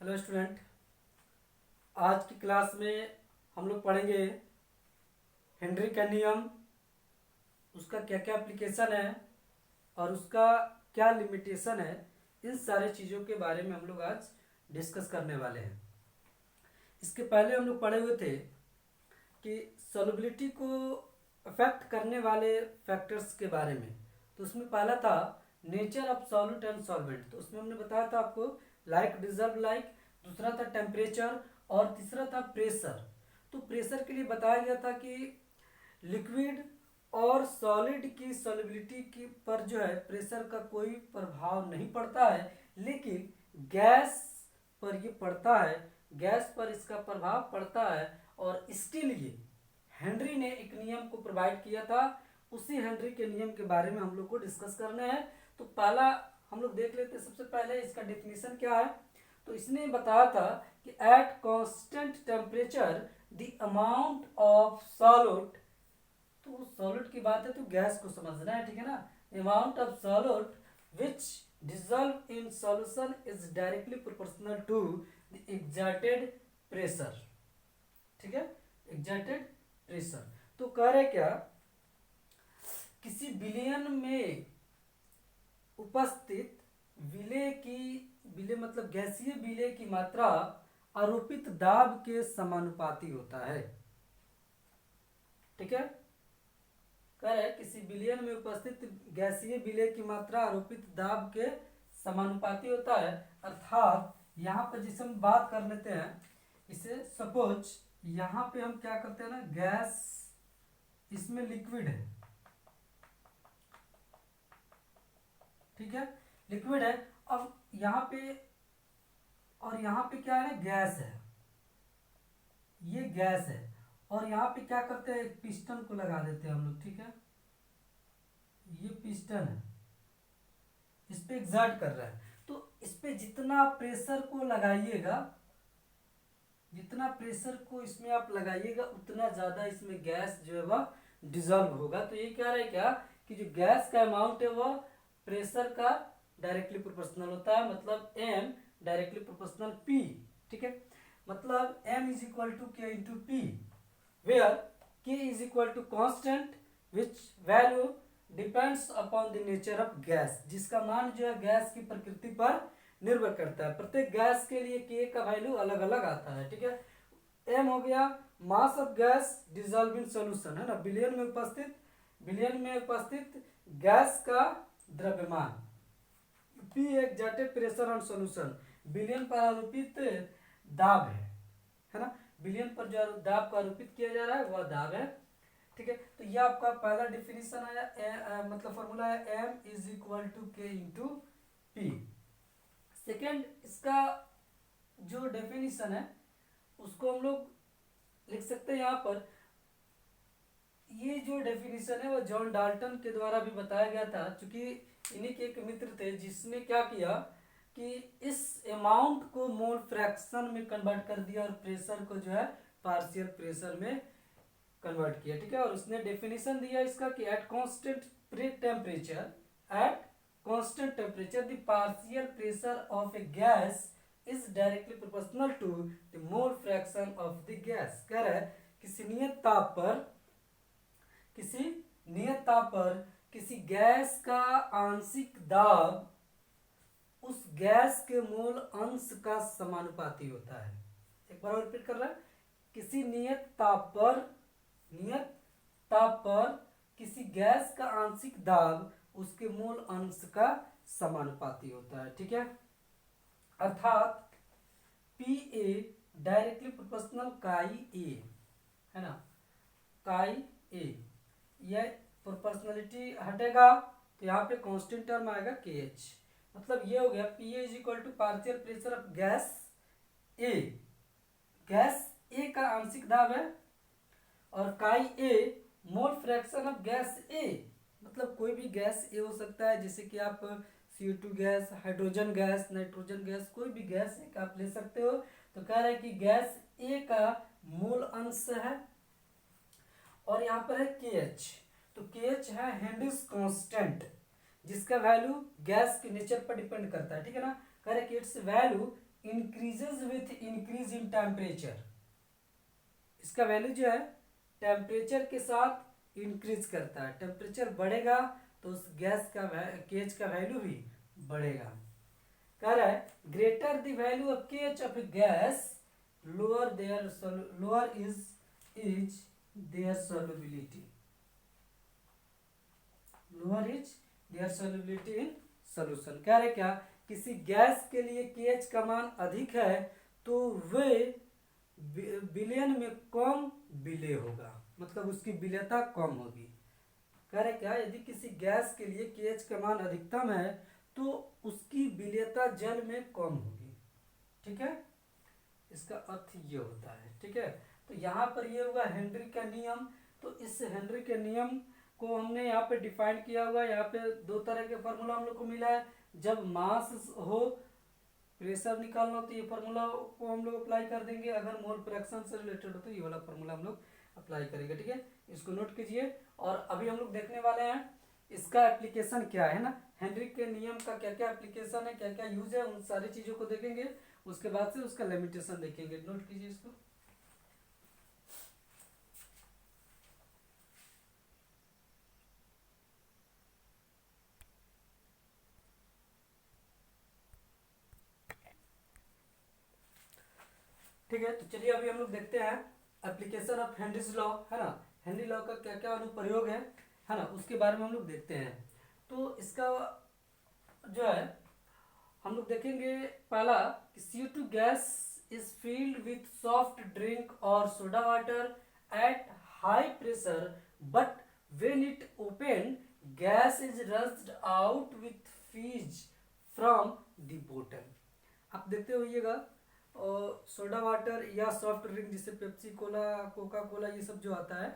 Hello student. आज की class में हम लोग पढ़ेंगे हेनरी का नियम, उसका क्या क्या एप्लीकेशन है और उसका क्या लिमिटेशन है। इन सारे चीज़ों के बारे में हम लोग आज डिस्कस करने वाले हैं। इसके पहले हम लोग पढ़े हुए थे कि सॉल्युबिलिटी को अफेक्ट करने वाले फैक्टर्स के बारे में। तो उसमें पहला था nature of solute and solvent. तो उसमें हमने बताया था आपको लाइक डिजर्व लाइक, दूसरा था टेम्परेचर और तीसरा था प्रेशर। तो प्रेशर के लिए बताया गया था कि लिक्विड और सॉलिड की सॉल्युबिलिटी की पर जो है प्रेशर का कोई प्रभाव नहीं पड़ता है, लेकिन गैस पर ये पड़ता है, गैस पर इसका प्रभाव पड़ता है। और इसके लिए हेनरी ने एक नियम को प्रोवाइड किया था। उसी हेनरी के नियम के बारे में हम लोग को डिस्कस करना है। तो पहला हम लोग देख लेते हैं। सबसे पहले इसका डेफिनेशन क्या है। तो इसने बताया था कि at constant temperature the amount of solute, तो सॉल्यूट की बात है तो गैस को समझना है, ठीक है ना। Amount of solute which dissolve in solution is directly proportional to the exerted pressure, ठीक है, एक्सर्टेड प्रेशर। तो कह रहे क्या, किसी विलयन में उपस्थित विलय मतलब गैसीय विलय की मात्रा आरोपित दाब के समानुपाती होता है, ठीक है। कह रहे किसी विलयन में उपस्थित गैसीय विलय की मात्रा आरोपित दाब के समानुपाती होता है। अर्थात यहाँ पर जिसे हम बात कर लेते हैं, इसे सपोज यहाँ पे हम क्या करते हैं ना, गैस इसमें लिक्विड है, ठीक है, लिक्विड है। अब यहाँ पे और यहाँ पे क्या है, गैस है, ये गैस है। और यहाँ पे क्या करते हैं, एक पिस्टन को लगा देते हैं हम लोग, ठीक है, ये पिस्टन है, इस पे एग्जर्ट कर रहा है। तो इस पे जितना प्रेशर को लगाइएगा, जितना प्रेशर को इसमें आप लगाइएगा उतना ज्यादा इसमें गैस जो है वह डिजॉल्व होगा। तो ये कह रहा है क्या कि जो गैस का अमाउंट है वह प्रेशर का डायरेक्टली प्रोपोर्शनल होता है, मतलब एम डायरेक्टली प्रोपोर्शनल पी, ठीक है। मतलब m is equal to K into P, where K is equal to constant which value depends upon the nature of gas, जिसका मान जो है गैस की प्रकृति पर निर्भर करता है। प्रत्येक गैस के लिए के का वैल्यू अलग अलग आता है, ठीक है। एम हो गया mass of gas dissolve in solution, है ना, विलयन में उपस्थित गैस का द्रव्यमान। P exerted pressure on solution, विलयन पर आरोपित दाब है ना, विलयन पर जो दाब को आरोपित किया जा रहा है वह दाब है, ठीक है। तो ये आपका पहला डिफिनेशन आया, मतलब फॉर्मूला है M is equal to K into P. Second, इसका जो डेफिनेशन है उसको हम लोग लिख सकते हैं यहाँ पर। ये जो डेफिनेशन है वो जॉन डाल्टन के द्वारा भी बताया गया था, क्योंकि इन्हीं के एक मित्र थे जिसने क्या किया कि इस अमाउंट को मोल फ्रैक्शन में कन्वर्ट कर दिया और प्रेशर को जो है पार्शियल प्रेशर में कन्वर्ट किया, ठीक है। और उसने डेफिनेशन दिया इसका कि at constant temperature the partial pressure of a gas is directly proportional to the mole fraction of the gas. कह रहा है किसी नियत ताप पर किसी गैस का आंशिक दाब उस गैस के मोल अंश का समानुपाती होता है। एक बार और रिपीट कर रहा है, किसी नियत ताप पर किसी गैस का आंशिक दाब उसके मोल अंश का समानुपाती होता है, ठीक है। अर्थात पी ए डायरेक्टली प्रोपोर्शनल काई ए, है ना, काई ए, यह प्रोपोर्शनलिटी हटेगा तो यहाँ पे कांस्टेंट टर्म आएगा के एच। मतलब ये हो गया P A is equal to partial pressure of gas A, gas A का आंशिक दाब है, और chi A mole fraction of gas A, मतलब कोई भी गैस ए हो सकता है, जैसे कि आप CO2 gas, hydrogen gas, nitrogen gas, कोई भी गैस एक आप ले सकते हो। तो कह रहा है कि गैस ए का मोल अंश है और यहाँ पर है के एच। तो के एच है हेनरीज कांस्टेंट, जिसका वैल्यू गैस के नेचर पर डिपेंड करता है, ठीक है ना। कह रहे कि it's value increases with increase in temperature. इसका वैल्यू जो है टेम्परेचर के साथ इंक्रीज करता है, टेम्परेचर बढ़ेगा तो उस गैस का केएच का वैल्यू भी बढ़ेगा। कह रहा है greater the value of KH of a gas lower is their solubility, lower is their solubility in solution. कह रहे क्या, किसी गैस के लिए केएच का मान अधिक है तो वे विलयन में कम विलय होगा, मतलब उसकी विलयता कम होगी। कह रहे क्या, यदि किसी गैस के लिए केएच का मान अधिकतम है तो उसकी विलयता जल में कम होगी। ठीक है, इसका अर्थ ये होता है। ठीक है, तो यहाँ पर ये होगा हेनरी का नियम। तो इस हेनरी के नियम को हमने यहाँ पे डिफाइन किया हुआ है। यहाँ पे दो तरह के फॉर्मूला हम लोग को मिला है। जब मास हो, प्रेशर निकालना हो तो ये फॉर्मूला को हम लोग अप्लाई कर देंगे। अगर मोल फ्रैक्शन से रिलेटेड हो तो ये वाला फॉर्मूला हम लोग अप्लाई करेंगे। ठीक है, इसको नोट कीजिए। और अभी हम लोग देखने वाले हैं इसका एप्लीकेशन क्या है ना, हेनरी के नियम का क्या क्या एप्लीकेशन है, क्या क्या यूज है, उन सारी चीजों को देखेंगे। उसके बाद से उसका लिमिटेशन देखेंगे। नोट कीजिए इसको। ठीक है, तो चलिए अभी हम लोग देखते हैं एप्लीकेशन ऑफ हेनरीज लॉ, है ना। हेनरी लॉ का क्या क्या अनुप्रयोग है ना, उसके बारे में हम लोग देखते हैं। तो इसका जो है हम लोग देखेंगे पहला कि CO2 gas is filled with soft drink और soda water at high pressure, but when it open gas is rushed out with fizz from the बोतल। आप देखते होइएगा और सोडा वाटर या सॉफ्ट ड्रिंक जिसे पेप्सी कोला, कोका कोला, ये सब जो आता है,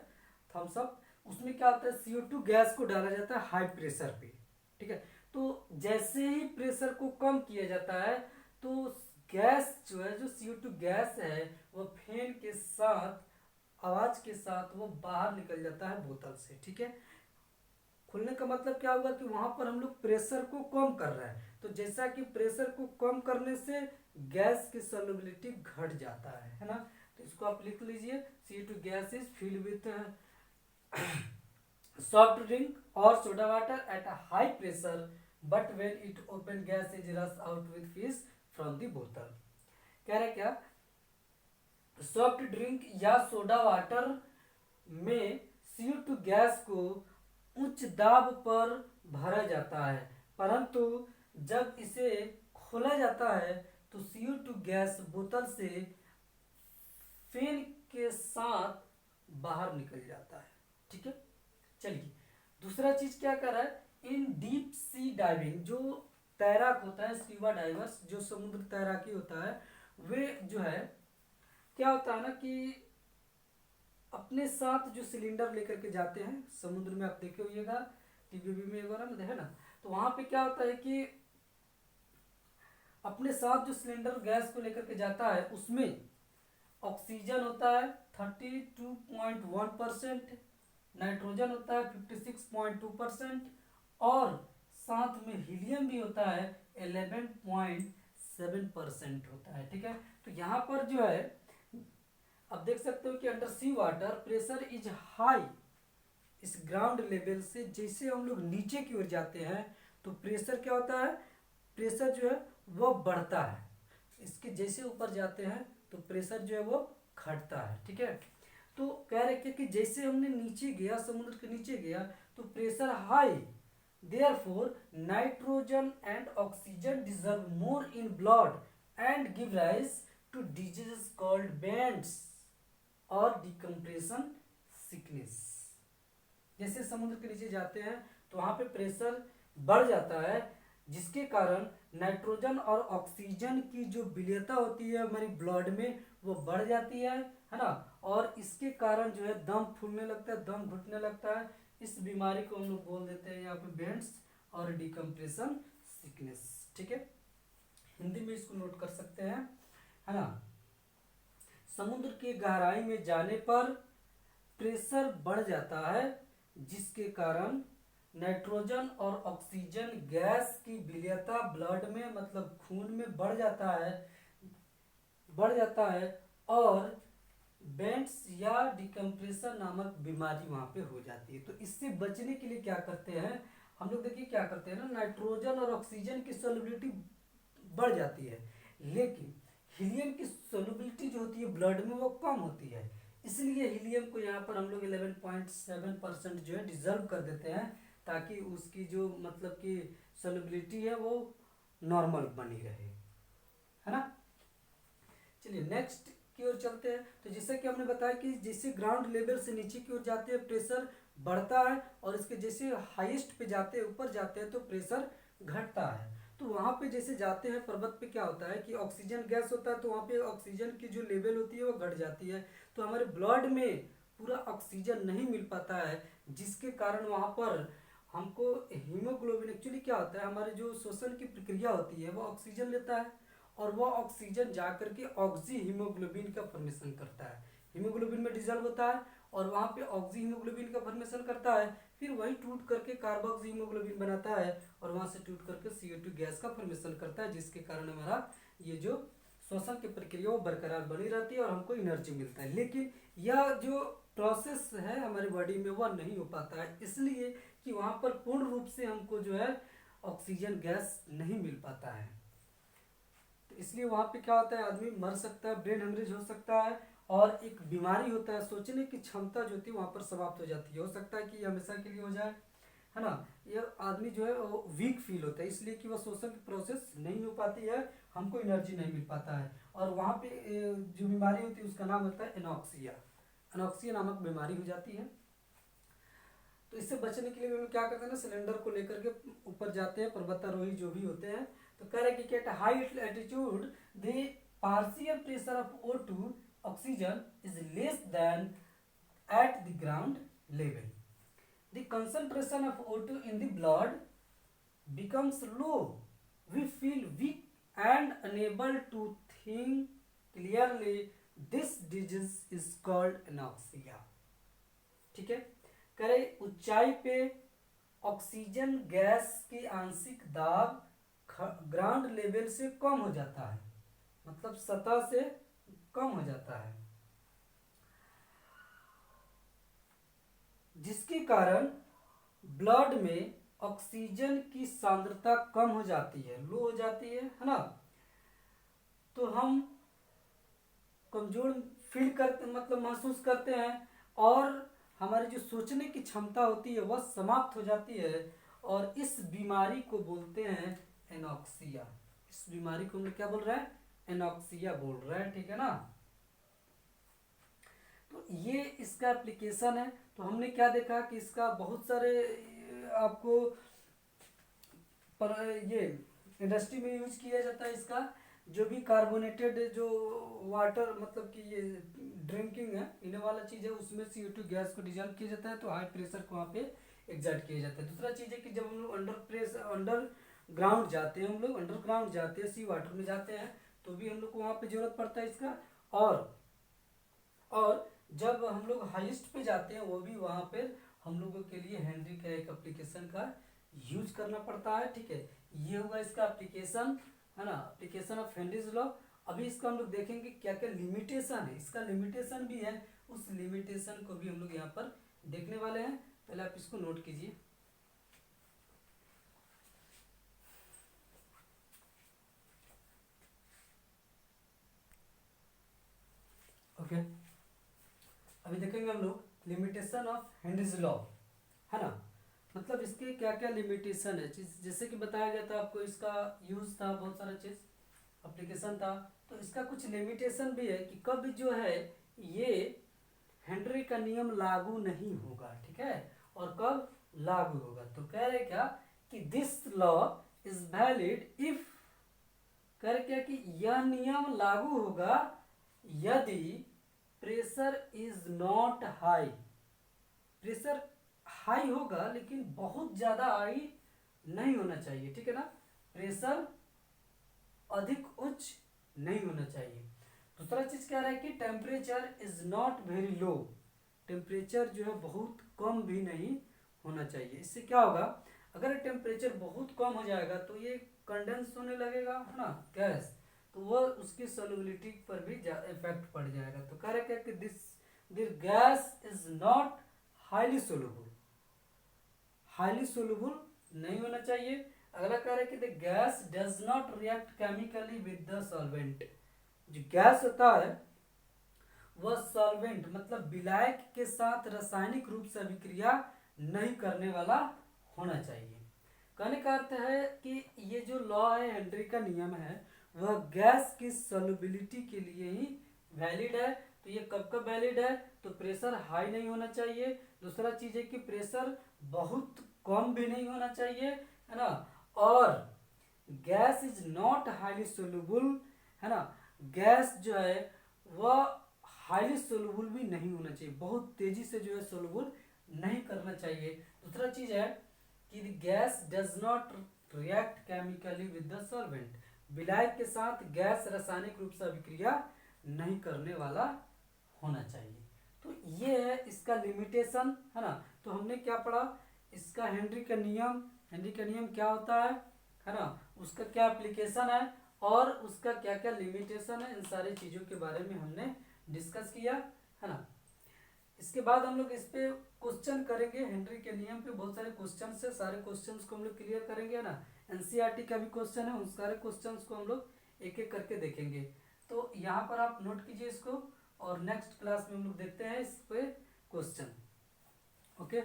थम्स अप, उसमें क्या होता है CO2 गैस को डाला जाता है हाई प्रेशर पे। ठीक है, तो जैसे ही प्रेशर को कम किया जाता है तो गैस जो है, जो CO2 गैस है, वो फैन के साथ, आवाज के साथ वो बाहर निकल जाता है बोतल से। ठीक है, खुलने का मतलब क्या होगा कि वहां पर हम लोग प्रेशर को कम कर रहे हैं। तो जैसा कि प्रेशर को कम करने से गैस की सॉल्युबिलिटी घट जाता है ना। तो इसको आप लिख लीजिए, CO2 gas is filled with soft drink और soda water at a high pressure, but when it open gas is rush out with fizz from the बोतल। कह रहे क्या, सॉफ्ट ड्रिंक या सोडा वाटर में CO2 गैस को उच्च दाब पर भरा जाता है, परंतु जब इसे खोला जाता है तो CO2 गैस बोतल से फैन के साथ बाहर निकल जाता है। ठीक है, चलिए दूसरा चीज क्या कर रहा है, इन डीप सी डाइविंग, जो तैराक होता है, स्क्यूबा डाइवर्स, जो समुद्र तैराकी होता है, वे जो है क्या होता है ना कि अपने साथ जो सिलेंडर लेकर के जाते हैं समुद्र में, आप देखे होइएगा टीवी में वगैरह में, है ना। तो वहां पे क्या होता है कि अपने साथ जो सिलेंडर गैस को लेकर के जाता है उसमें ऑक्सीजन होता है 32.1%, नाइट्रोजन होता है 56.2% और साथ में हीलियम भी होता है 11.7% होता है। ठीक है, तो यहाँ पर जो है अब देख सकते हो कि under sea water pressure is high. इस ग्राउंड लेवल से जैसे हम लोग नीचे की ओर जाते हैं तो प्रेशर क्या होता है, प्रेशर जो है वो बढ़ता है। इसके जैसे ऊपर जाते हैं तो प्रेशर जो है वो घटता है। ठीक है, तो कह रहे कि जैसे हमने नीचे गया, समुद्र के नीचे गया तो pressure high, therefore nitrogen and oxygen dissolve more in blood and give rise to diseases called bends और डिकम्प्रेशन सिकनेस। जैसे समुद्र के नीचे जाते हैं तो वहां पे प्रेशर बढ़ जाता है, जिसके कारण नाइट्रोजन और ऑक्सीजन की जो विलेयता होती है हमारी ब्लड में वो बढ़ जाती है ना। और इसके कारण जो है दम फूलने लगता है, दम घुटने लगता है। इस बीमारी को हम लोग बोल देते हैं यहाँ पे बेंड्स और डिकम्प्रेशन सिकनेस। ठीक है, हिंदी में इसको नोट कर सकते हैं, है ना। समुद्र की गहराई में जाने पर प्रेशर बढ़ जाता है, जिसके कारण नाइट्रोजन और ऑक्सीजन गैस की विलेयता ब्लड में, मतलब खून में बढ़ जाता है, बढ़ जाता है और बेंट्स या डिकम्प्रेशन नामक बीमारी वहाँ पे हो जाती है। तो इससे बचने के लिए क्या करते हैं हम लोग, देखिए क्या करते हैं ना, नाइट्रोजन और ऑक्सीजन की सोलिबिलिटी बढ़ जाती है, लेकिन हीलियम की सोलिबिलिटी जो होती है ब्लड में वो कम होती है। इसलिए हीलियम को यहाँ पर हम लोग 11.7% जो है डिजर्व कर देते हैं, ताकि उसकी जो मतलब कि सोलिबिलिटी है वो नॉर्मल बनी रहे, है ना। चलिए नेक्स्ट की ओर चलते हैं। तो जैसे कि हमने बताया कि जैसे ग्राउंड लेवल से नीचे की ओर जाते हैं प्रेशर बढ़ता है, और इसके जैसे हाईएस्ट पे जाते हैं, ऊपर जाते हैं, तो प्रेशर घटता है। तो वहाँ पे जैसे जाते हैं पर्वत पे क्या होता है कि ऑक्सीजन गैस होता है, तो वहाँ पे ऑक्सीजन की जो लेवल होती है वो घट जाती है, तो हमारे ब्लड में पूरा ऑक्सीजन नहीं मिल पाता है, जिसके कारण वहाँ पर हमको हीमोग्लोबिन, एक्चुअली क्या होता है हमारे जो श्वसन की प्रक्रिया होती है वो ऑक्सीजन लेता है, और वह ऑक्सीजन जाकर के ऑक्सी हीमोग्लोबिन का फॉर्मेशन करता है, हीमोग्लोबिन में डिजल्व होता है और वहाँ पे ऑक्सी हीमोग्लोबिन का फॉर्मेशन करता है, फिर वही टूट करके कार्बोक्सी हीमोग्लोबिन बनाता है, और वहाँ से टूट करके CO2 गैस का फॉर्मेशन करता है, जिसके कारण हमारा ये जो श्वसन की प्रक्रिया वो बरकरार बनी रहती है और हमको एनर्जी मिलता है। लेकिन यह जो प्रोसेस है हमारी बॉडी में वह नहीं हो पाता है, इसलिए कि वहाँ पर पूर्ण रूप से हमको जो है ऑक्सीजन गैस नहीं मिल पाता है। तो इसलिए वहाँ पे क्या होता है, आदमी मर सकता है, ब्रेन हेमरेज हो सकता है, और एक बीमारी होता है, सोचने की क्षमता जो होती है वहाँ पर समाप्त हो जाती है। हो सकता है कि हमेशा के लिए हो जाए, है ना। ये आदमी जो है वो वीक फील होता है, इसलिए कि वह शोषण की प्रोसेस नहीं हो पाती है, हमको एनर्जी नहीं मिल पाता है, और वहाँ पे जो बीमारी होती है उसका नाम होता है एनॉक्सिया, एनॉक्सिया नामक बीमारी हो जाती है। तो इससे बचने के लिए हम क्या करते हैं ना, सिलेंडर को लेकर के ऊपर जाते हैं, पर्वतारोही जो भी होते हैं, तो कह रहे हैं कि at high altitude the partial pressure of O2 oxygen is less than at the ground level. The concentration of O2 in the blood becomes low. We feel weak and unable to think clearly. This disease is called anoxia. ठीक है, करे ऊंचाई पे oxygen gas की आंशिक दाब ground level से कम हो जाता है, मतलब सतह से कम हो जाता है, जिसके कारण ब्लड में ऑक्सीजन की सांद्रता कम हो जाती है, लो हो जाती है ना। तो हम कमजोर फील करते, मतलब महसूस करते हैं, और हमारी जो सोचने की क्षमता होती है वह समाप्त हो जाती है, और इस बीमारी को बोलते हैं एनॉक्सिया। इस बीमारी को हम लोग क्या बोल रहे हैं, एनॉक्सिया बोल रहे हैं, ठीक है ना। तो ये इसका एप्लीकेशन है। तो हमने क्या देखा कि इसका बहुत सारे आपको पर ये इंडस्ट्री में यूज किया जाता है। इसका जो भी कार्बोनेटेड जो वाटर, मतलब कि ये ड्रिंकिंग है पीने वाला चीज़ है, उसमें CO2 गैस को डिजल्व किया जाता है, तो हाई प्रेशर को वहाँ पे एग्जर्ट किया जाता है। दूसरा चीज़ है कि जब हम लोग अंडर ग्राउंड जाते हैं, हम लोग अंडरग्राउंड जाते हैं, सी वाटर में जाते हैं, तो भी हम लोग को वहाँ पे जरूरत पड़ता है इसका। और जब हम लोग हाईएस्ट पे जाते हैं, वो भी वहाँ पे हम लोगों के लिए हेनरी का एक एप्लीकेशन का यूज करना पड़ता है, ठीक है। ये होगा इसका एप्लीकेशन, है ना, एप्लीकेशन ऑफ हेनरीज लॉ। अभी इसका हम लोग देखेंगे क्या क्या लिमिटेशन है, इसका लिमिटेशन भी है, उस लिमिटेशन को भी हम लोग यहाँ पर देखने वाले हैं। पहले आप इसको नोट कीजिए। ओके, अभी देखेंगे हम लोग लिमिटेशन ऑफ हेनरीज लॉ, है ना। मतलब इसके क्या क्या लिमिटेशन है, जैसे कि बताया गया था आपको, इसका यूज था, बहुत सारा चीज एप्लीकेशन था, तो इसका कुछ लिमिटेशन भी है कि कब जो है ये हेनरी का नियम लागू नहीं होगा, ठीक है, और कब लागू होगा। तो कह रहे क्या कि this law is valid if, कह रहे क्या कि यह नियम लागू होगा यदि pressure is not high, pressure high होगा लेकिन बहुत ज्यादा हाई नहीं होना चाहिए, ठीक है ना, प्रेशर अधिक उच्च नहीं होना चाहिए। दूसरा चीज क्या रहा है कि temperature is not very low, temperature जो है बहुत कम भी नहीं होना चाहिए। इससे क्या होगा, अगर टेम्परेचर बहुत कम हो जाएगा तो ये कंडेंस होने लगेगा, है ना, गैस, तो वो उसकी सोल्युबिलिटी पर भी इफेक्ट पड़ जाएगा। तो कह रहे क्या कि this gas is not highly soluble, highly soluble नहीं होना चाहिए। अगला कह रहे कि the gas does not react chemically with the solvent. जो गैस होता है वह सॉल्वेंट मतलब विलायक के साथ रासायनिक रूप से अभिक्रिया नहीं करने वाला होना चाहिए। कहने का अर्थ है कि ये जो लॉ है, हेनरी का नियम है, वह गैस की सॉल्युबिलिटी के लिए ही वैलिड है। तो ये कब कब वैलिड है? तो प्रेशर हाई नहीं होना चाहिए। दूसरा चीज है कि प्रेशर बहुत कम भी नहीं होना चाहिए, है ना। और gas is not highly soluble, है ना। गैस जो है वह हाईली सोल्यूबल भी नहीं होना चाहिए, बहुत तेजी से जो है सोल्यूबल नहीं करना चाहिए। दूसरा चीज है कि gas does not react chemically with the solvent, विलायक के साथ गैस रासायनिक रूप से अभिक्रिया नहीं करने वाला होना चाहिए। तो ये है इसका लिमिटेशन, है ना। तो हमने क्या पढ़ा, इसका हेनरी का नियम, हेनरी का नियम क्या होता है ना, उसका क्या एप्लीकेशन है और उसका क्या क्या लिमिटेशन है, इन सारी चीजों के बारे में हमने डिस्कस किया, है ना। इसके बाद हम लोग इस पे क्वेश्चन करेंगे, हेनरी के नियम पे बहुत सारे क्वेश्चन है, सारे क्वेश्चंस को हम लोग क्लियर करेंगे ना। एनसीईआरटी का भी क्वेश्चन है, उन सारे क्वेश्चंस को हम लोग एक एक करके देखेंगे। तो यहाँ पर आप नोट कीजिए इसको, और नेक्स्ट क्लास में हम लोग देखते हैं इस पे क्वेश्चन। ओके।